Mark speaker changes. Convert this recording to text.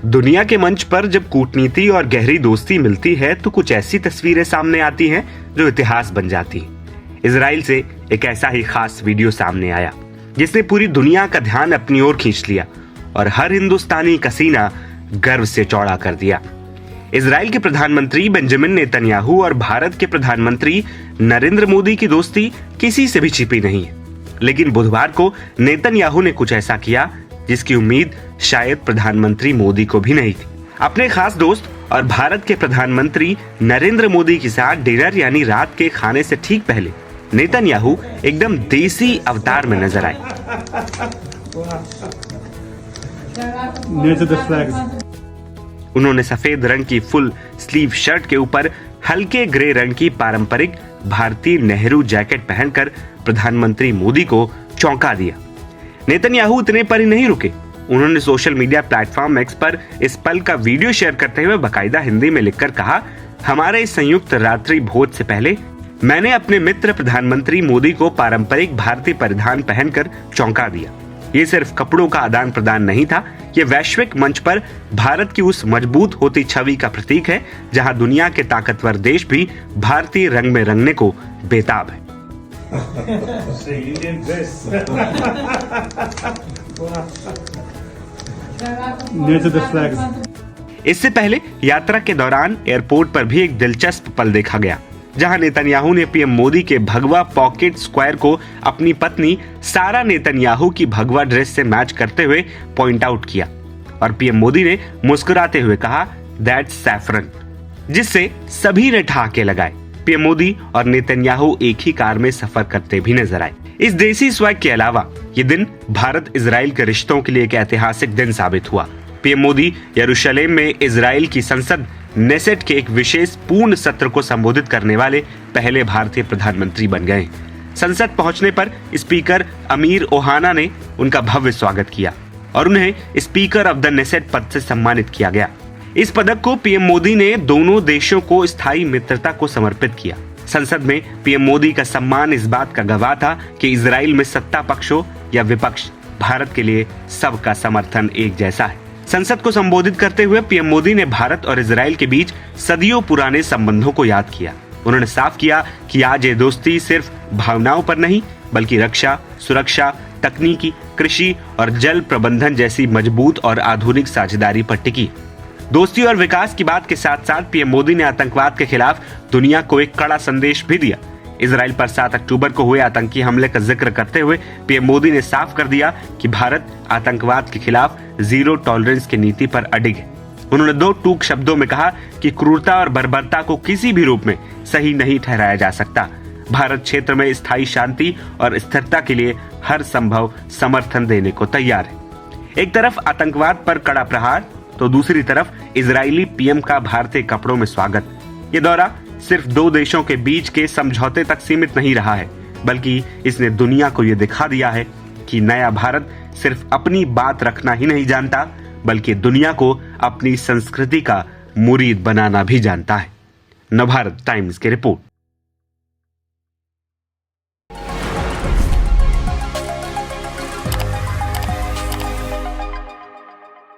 Speaker 1: दुनिया के मंच पर जब कूटनीति और गहरी दोस्ती मिलती है तो कुछ ऐसी तस्वीरें सामने आती हैं जो इतिहास बन जाती हैं। इजराइल से एक ऐसा ही खास वीडियो सामने आया जिसने पूरी दुनिया का ध्यान अपनी ओर खींच लिया और हर हिंदुस्तानी का सीना गर्व से चौड़ा कर दिया। इजराइल के प्रधानमंत्री बेंजामिन नेतन्याहू और भारत के प्रधानमंत्री नरेंद्र मोदी की दोस्ती किसी से भी छिपी नहीं है, लेकिन बुधवार को नेतन्याहू ने कुछ ऐसा किया जिसकी उम्मीद शायद प्रधानमंत्री मोदी को भी नहीं थी। अपने खास दोस्त और भारत के प्रधानमंत्री नरेंद्र मोदी के साथ डिनर यानी रात के खाने से ठीक पहले नेतन्याहू एकदम देसी अवतार में नजर आए। उन्होंने सफेद रंग की फुल स्लीव शर्ट के ऊपर हल्के ग्रे रंग की पारंपरिक भारतीय नेहरू जैकेट पहनकर प्रधानमंत्री मोदी को चौंका दिया। नेतन्याहू इतने पर ही नहीं रुके, उन्होंने सोशल मीडिया प्लेटफॉर्म एक्स पर इस पल का वीडियो शेयर करते हुए बाकायदा हिंदी में लिखकर कहा, हमारे इस संयुक्त रात्रि भोज से पहले मैंने अपने मित्र प्रधानमंत्री मोदी को पारंपरिक भारतीय परिधान पहनकर चौंका दिया। ये सिर्फ कपड़ों का आदान प्रदान नहीं था, ये वैश्विक मंच पर भारत की उस मजबूत होती छवि का प्रतीक है जहां दुनिया के ताकतवर देश भी भारतीय रंग में रंगने को बेताब है। इससे पहले यात्रा के दौरान एयरपोर्ट पर भी एक दिलचस्प पल देखा गया जहां नेतन्याहू ने पीएम मोदी के भगवा पॉकेट स्क्वायर को अपनी पत्नी सारा नेतन्याहू की भगवा ड्रेस से मैच करते हुए पॉइंट आउट किया और पीएम मोदी ने मुस्कुराते हुए कहा, दैट्स सैफरन, जिससे सभी ने ठहाके लगाए। पीएम मोदी और नेतन्याहू एक ही कार में सफर करते भी नजर आए। इस देसी स्वैग के अलावा ये दिन भारत इजराइल के रिश्तों के लिए एक ऐतिहासिक दिन साबित हुआ। पीएम मोदी यरूशलेम में इजराइल की संसद नेसेट के एक विशेष पूर्ण सत्र को संबोधित करने वाले पहले भारतीय प्रधानमंत्री बन गए। संसद पहुंचने पर स्पीकर अमीर ओहाना ने उनका भव्य स्वागत किया और उन्हें स्पीकर ऑफ द नेसेट पद से सम्मानित किया गया। इस पदक को पीएम मोदी ने दोनों देशों को स्थायी मित्रता को समर्पित किया। संसद में पीएम मोदी का सम्मान इस बात का गवाह था कि इजराइल में सत्ता पक्ष हो या विपक्ष, भारत के लिए सबका समर्थन एक जैसा है। संसद को संबोधित करते हुए पीएम मोदी ने भारत और इजराइल के बीच सदियों पुराने संबंधों को याद किया। उन्होंने साफ किया कि आज ये दोस्ती सिर्फ भावनाओं पर नहीं बल्कि रक्षा, सुरक्षा, तकनीकी, कृषि और जल प्रबंधन जैसी मजबूत और आधुनिक साझेदारी पर टिकी। दोस्ती और विकास की बात के साथ साथ पीएम मोदी ने आतंकवाद के खिलाफ दुनिया को एक कड़ा संदेश भी दिया। इजराइल पर 7 अक्टूबर को हुए आतंकी हमले का जिक्र करते हुए पीएम मोदी ने साफ कर दिया कि भारत आतंकवाद के खिलाफ जीरो टॉलरेंस की नीति पर अडिग है। उन्होंने 2 टूक शब्दों में कहा कि क्रूरता और बर्बरता को किसी भी रूप में सही नहीं ठहराया जा सकता। भारत क्षेत्र में स्थायी शांति और स्थिरता के लिए हर संभव समर्थन देने को तैयार है। एक तरफ आतंकवाद पर कड़ा प्रहार तो दूसरी तरफ इजरायली पीएम का भारतीय कपड़ों में स्वागत। ये दौरा सिर्फ 2 देशों के बीच के समझौते तक सीमित नहीं रहा है, बल्कि इसने दुनिया को ये दिखा दिया है कि नया भारत सिर्फ अपनी बात रखना ही नहीं जानता बल्कि दुनिया को अपनी संस्कृति का मुरीद बनाना भी जानता है। नवभारत टाइम्स की रिपोर्ट।